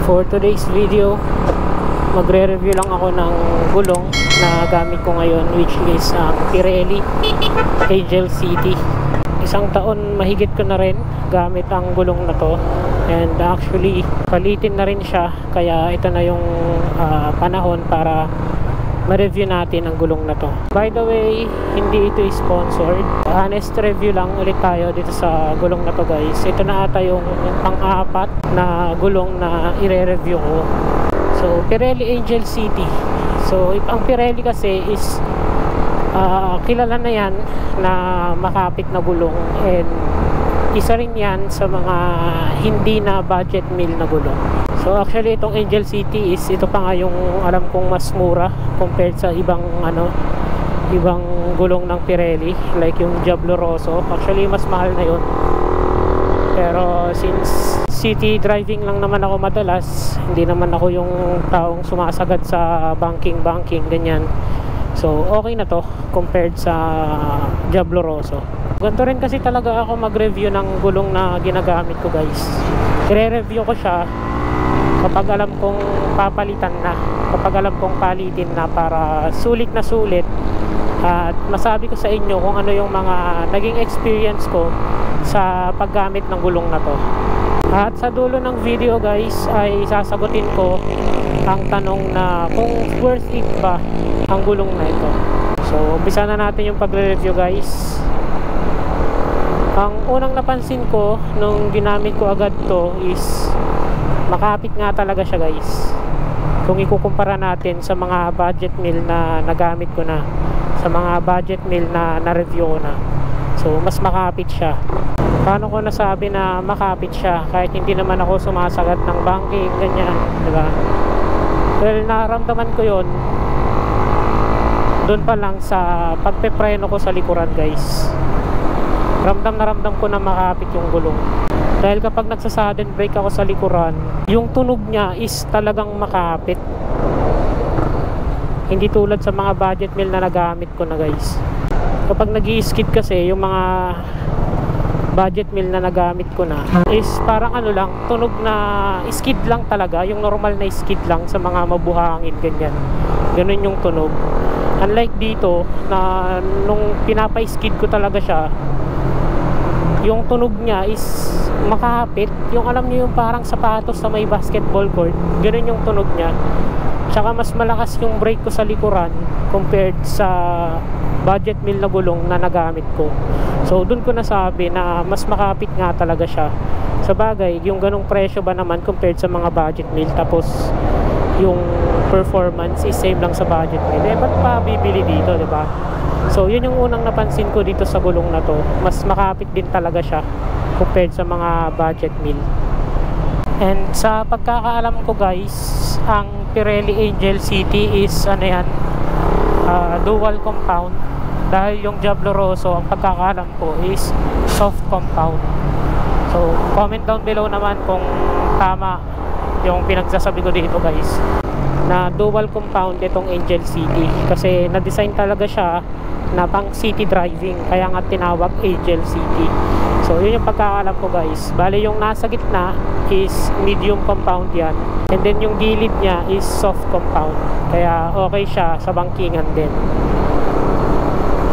For today's video, magre-review lang ako ng gulong na gamit ko ngayon, which is Pirelli Angel City. Isang taon mahigit ko na rin gamit ang gulong na to, and actually palitin na rin siya, kaya ito na yung panahon para ma-review natin ang gulong na to. By the way, hindi ito sponsored. Honest review lang ulit tayo dito sa gulong na to, guys. Ito na ata yung pang-apat na gulong na i-review ko. So, Pirelli Angel City. So, ang Pirelli kasi is kilala na yan na makapit na gulong, and isa rin yan sa mga hindi na budget meal na gulong. So actually itong Angel City is ito pa nga yung alam kong mas mura compared sa ibang ibang gulong ng Pirelli, like yung Diablo Rosso. Actually mas mahal na yun, pero since city driving lang naman ako madalas, hindi naman ako yung taong sumasagad sa banking ganyan. So okay na to compared sa Diablo Rosso. Ganito rin kasi talaga ako mag-review ng gulong na ginagamit ko, guys. I-review ko siya kapag alam kong papalitan na, kapag alam kong palitin na, para sulit na sulit at masabi ko sa inyo kung ano yung mga naging experience ko sa paggamit ng gulong na to. At sa dulo ng video, guys, ay sasagutin ko ang tanong na kung worth it ba ang gulong na ito. So umpisa na natin yung pagre-review, guys. Ang unang napansin ko nung ginamit ko agad to is makapit nga talaga siya, guys. Kung ikukumpara natin sa mga budget meal na nagamit ko na, sa mga budget meal na na-review ko na, so mas makapit siya. Paano ko nasabi na makapit siya kahit hindi naman ako sumasagat ng banking ganyan, diba? Well, naramdaman ko yon doon pa lang sa pagpepreno ko sa likuran, guys. Ramdam na ramdam ko na makapit yung gulong. Dahil kapag nagsa-sudden brake ako sa likuran, yung tunog niya is talagang makapit. Hindi tulad sa mga budget meal na nagamit ko na, guys. Kapag nag-i-skid kasi, yung mga budget meal na nagamit ko na is parang ano lang, tunog na skid lang talaga, yung normal na skid lang sa mga mabuhangin ganyan. Ganun yung tunog. Unlike dito na nung pinapa-skid ko talaga siya, yung tunog niya is makahapit. Yung alam niyo yung parang sapatos sa may basketball court, ganun yung tunog niya. Tsaka mas malakas yung brake ko sa likuran compared sa budget meal na gulong na nagamit ko. So dun ko nasabi na mas makapit nga talaga siya. Sa bagay, yung ganong presyo ba naman compared sa mga budget meal, tapos yung performance is same lang sa budget meal, eh ba't pa bibili dito, diba? So yun yung unang napansin ko dito sa gulong na to. Mas makapit din talaga siya compared sa mga budget meal. And sa pagkakaalam ko, guys, ang Pirelli Angel City is ano yan, dual compound. Dahil yung Diablo Rosso, ang pagkakaalam ko is soft compound. So comment down below naman kung tama yung pinagsasabi ko dito, guys, na dual compound itong Angel City, kasi na-design talaga siya na pang city driving, kaya nga tinawag Angel City. So yun yung pagkakalam ko, guys. Bali yung nasa gitna is medium compound yan, and then yung gilid niya is soft compound, kaya okay siya sa bangkingan din.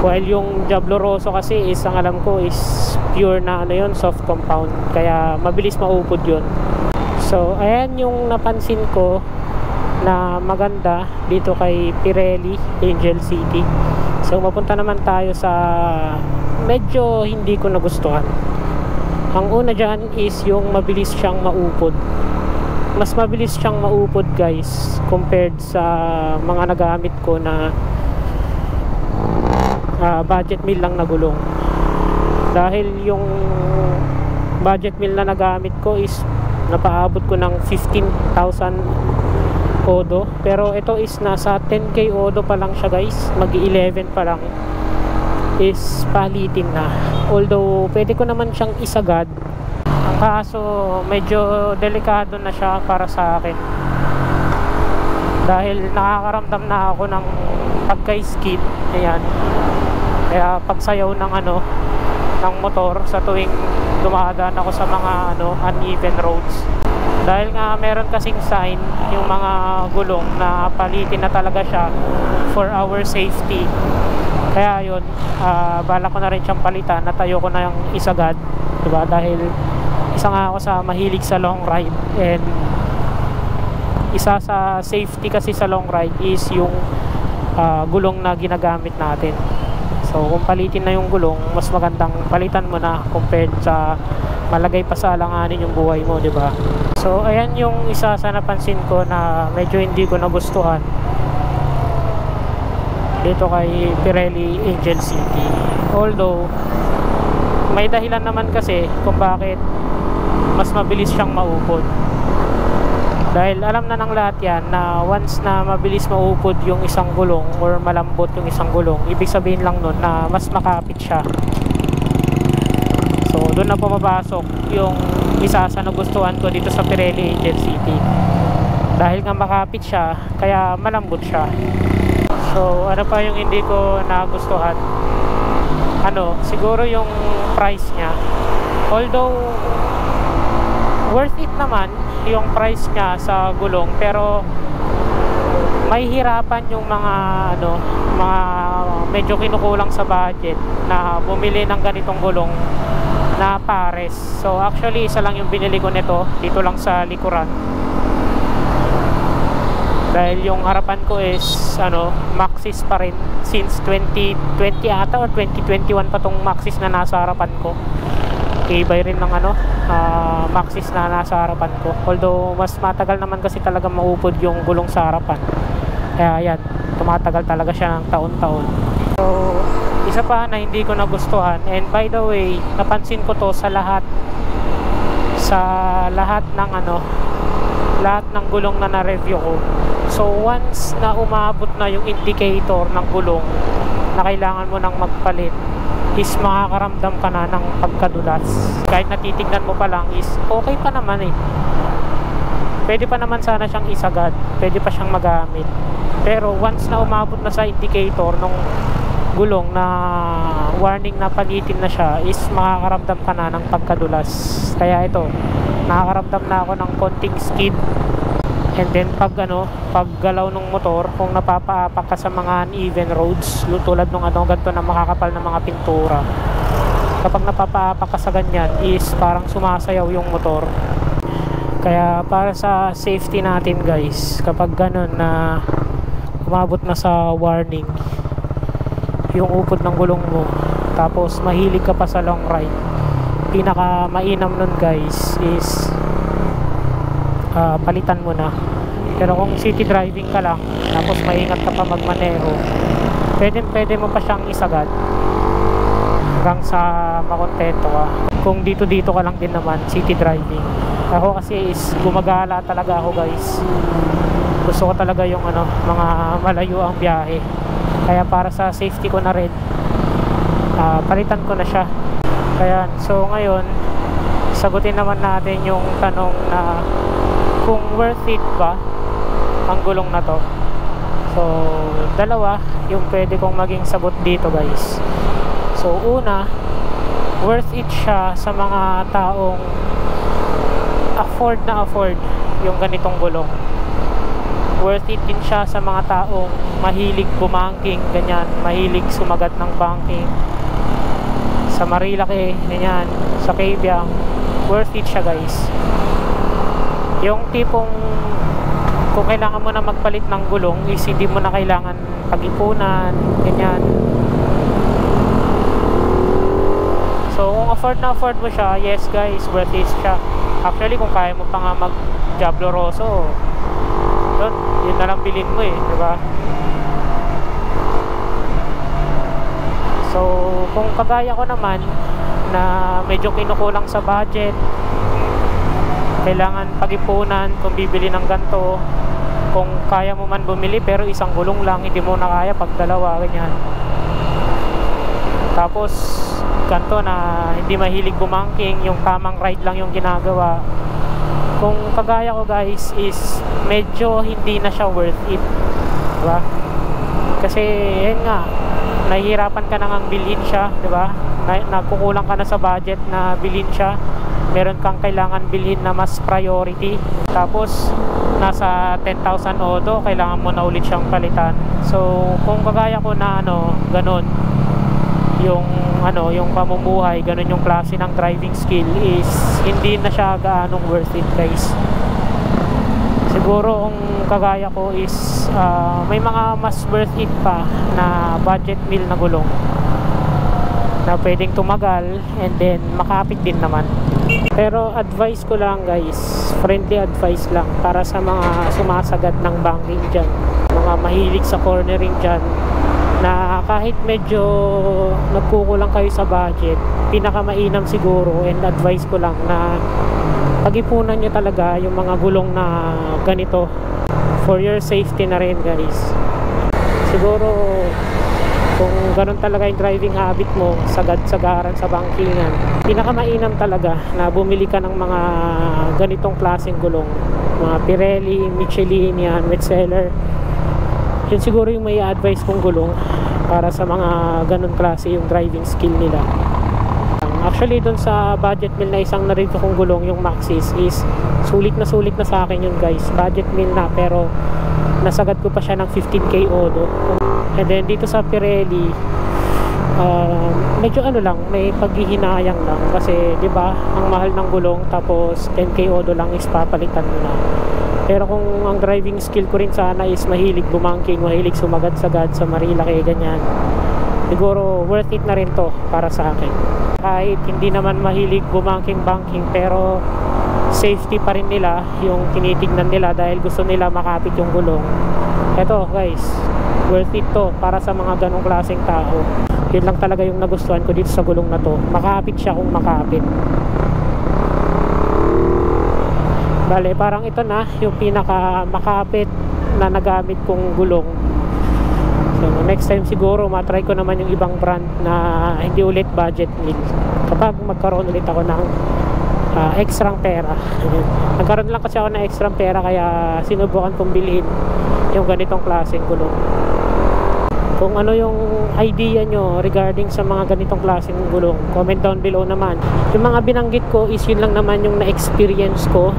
While yung Diablo Rosso kasi is, ang alam ko is pure na ano yun, soft compound, kaya mabilis maupod yun. So ayan yung napansin ko na maganda dito kay Pirelli Angel City. So mapunta naman tayo sa medyo hindi ko nagustuhan. Ang una dyan is yung mabilis siyang maupod. Mas mabilis siyang maupod, guys, compared sa mga nagamit ko na budget meal lang na gulong. Dahil yung budget meal na nagamit ko is napaabot ko ng 15,000 odo, pero ito is nasa 10k odo pa lang siya, guys. Mag-11 pa lang is palitin na. Although pwede ko naman siyang isagad, ang kaso medyo delikado na siya para sa akin, dahil nakakaramdam na ako ng pagka-skid. Ayan, kaya pagsayaw ng ng motor sa tuwing dumadaan ako sa mga uneven roads, Dahil nga meron kasing sign yung mga gulong na palitin na talaga siya for our safety. Kaya yun, bala ko na rin siyang palitan, natayo ko na yung isagad, diba? Dahil isa nga ako sa mahilig sa long ride, and isa sa safety kasi sa long ride is yung gulong na ginagamit natin. So kung palitin na yung gulong, mas magandang palitan mo na compared sa malagay pa sa alanganin yung buhay mo, diba? So ayan yung isa sa napansin ko na medyo hindi ko nagustuhan dito kay Pirelli Angel City. Although may dahilan naman kasi kung bakit mas mabilis siyang maupod. Dahil alam na ng lahat yan na once na mabilis maupod yung isang gulong or malambot yung isang gulong, ibig sabihin lang nun na mas makapit siya. So doon na pumapasok yung isa sa nagustuhan ko dito sa Pirelli Angel City. Dahil nga makapit siya, kaya malambot siya. So ano pa yung hindi ko nagustuhan? Siguro yung price niya. Although worth it naman yung price niya sa gulong, pero may hirapan yung mga medyo kinukulang sa budget na bumili ng ganitong gulong na pares. So actually isa lang yung binili ko nito dito lang sa likuran. Dahil yung harapan ko is Maxxis pa rin since 2020 ata or 2021 pa tong Maxxis na nasa harapan ko. Ibay rin ng Maxxis na nasa harapan ko. Although mas matagal naman kasi talaga maupod yung gulong sa harapan. Kaya yan, tumatagal talaga siya ng taon-taon. So isa pa na hindi ko nagustuhan, and by the way, napansin ko to sa lahat ng gulong na na-review ko. So once na umabot na yung indicator ng gulong na kailangan mo nang magpalit, is makakaramdam ka na ng pagkadulas. Kahit natitignan mo pa lang is okay pa naman eh. Pwede pa naman sana siyang isagad, pwede pa siyang magamit. Pero once na umabot na sa indicator ng gulong na warning na palitin na siya, is makakaramdam ka na ng pagkadulas. Kaya ito, nakakaramdam na ako ng konting skid. And then paggalaw ng motor, kung napapaapak ka sa mga uneven roads, tulad ng ganito na makakapal na mga pintura, kapag napapaapak ka sa ganyan is parang sumasayaw yung motor. Kaya para sa safety natin guys, kapag ganun na umabot na sa warning yung upod ng gulong mo, tapos mahilig ka pa sa long ride, pinaka mainam nun guys is palitan mo na. Pero kung city driving ka lang, tapos maingat ka pa magmaneho, pwede mo pa siyang isagad hanggang sa makontento ka. Kung dito ka lang din naman city driving. Ako kasi is gumagala talaga ako guys. Gusto ko talaga yung mga malayo ang biyahe. Kaya para sa safety ko na rin, palitan ko na siya. Kaya so ngayon, sagutin naman natin yung tanong na kung worth it ba ang gulong na to. So dalawa yung pwede kong maging sagot dito guys. So una, worth it siya sa mga taong afford yung ganitong gulong. Worth it din siya sa mga taong mahilig bumangking, ganyan, mahilig sumagat ng banking sa Marilake, ganyan, sa Cabiang. Worth it siya guys. Yung tipong kung kailangan mo na magpalit ng gulong is hindi mo na kailangan pag-ipunan, ganyan. So kung afford mo siya, yes guys, worth it siya. Actually kung kaya mo pa nga mag Diablo Rosso, yun na lang bilhin mo eh, diba? So kung kagaya ko naman na medyo kinukulang sa budget, kailangan pag-ipunan kung bibili ng ganito, kung kaya mo man bumili pero isang gulong lang, hindi mo na kaya pag dalawa, ganyan. Tapos ganito na hindi mahilig bumangking, yung tamang ride lang yung ginagawa, kung kagaya ko guys is medyo hindi na siya worth it, diba? Kasi yun nga, nahihirapan ka na ngang bilhin siya, diba? Nagkukulang ka na sa budget na bilhin siya. meron kang kailangan bilhin na mas priority, tapos nasa 10,000 odo, kailangan mo na ulit siyang palitan. So kung kagaya ko na ganun yung pamumuhay, ganun yung klase ng driving skill, is hindi na siya gaanong worth it guys. Siguro kung kagaya ko is may mga mas worth it pa na budget meal na gulong na pwedeng tumagal and then makapit din naman. Pero advice ko lang guys, friendly advice lang para sa mga sumasagad ng banking dyan, mga mahilig sa cornering dyan, na kahit medyo nagkukulang kayo sa budget, pinakamainam siguro and advice ko lang na pag-ipunan nyo talaga yung mga gulong na ganito for your safety na rin guys. Siguro kung ganun talaga yung driving habit mo, sagad-sagaran sa bangkingan, pinakamainam talaga na bumili ka ng mga ganitong klaseng gulong, mga Pirelli, Michelin, yan, Metzeler. Yun siguro yung may advice kong gulong para sa mga ganun klase yung driving skill nila. Actually dun sa budget meal na isang narito kong gulong, yung Maxxis, is sulit na sa akin yun guys. Budget meal na, pero nasagad ko pa siya ng 15k odo. And then dito sa Pirelli, medyo lang, may paghihinayang lang kasi 'di ba, ang mahal ng gulong, tapos 10k odo lang is papalitan mo na. Pero kung ang driving skill ko rin sana is mahilig bumangking, mahilig sumagad-sagad sa Marilaki, ganyan, siguro worth it na rin to para sa akin. Kahit hindi naman mahilig bumangking-banking, pero safety pa rin nila yung tinitignan nila dahil gusto nila makapit yung gulong. Eto guys, worth it to para sa mga ganong klaseng tao. Yun lang talaga yung nagustuhan ko dito sa gulong na to, makapit siya kung makapit. Bale, parang ito na yung pinaka makapit na nagamit kong gulong. So next time siguro matry ko naman yung ibang brand na hindi ulit budget meal kapag magkaroon ulit ako ng extrang pera. Nagkaroon lang kasi ako ng extrang pera, kaya sinubukan kong bilhin yung ganitong klaseng gulong. Kung ano yung idea nyo regarding sa mga ganitong klaseng gulong, comment down below naman. Yung mga binanggit ko is yun lang naman yung na-experience ko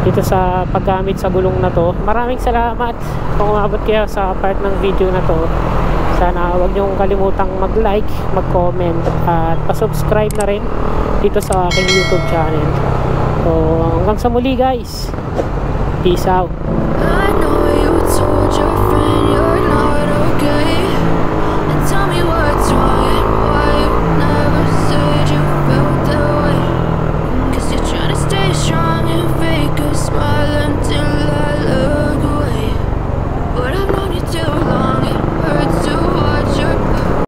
dito sa paggamit sa gulong na to. Maraming salamat kung umabot kayo sa part ng video na to. Sana huwag nyong kalimutang mag-like, mag-comment at pa-subscribe na rin dito sa aking YouTube channel. So hanggang sa muli guys, peace out.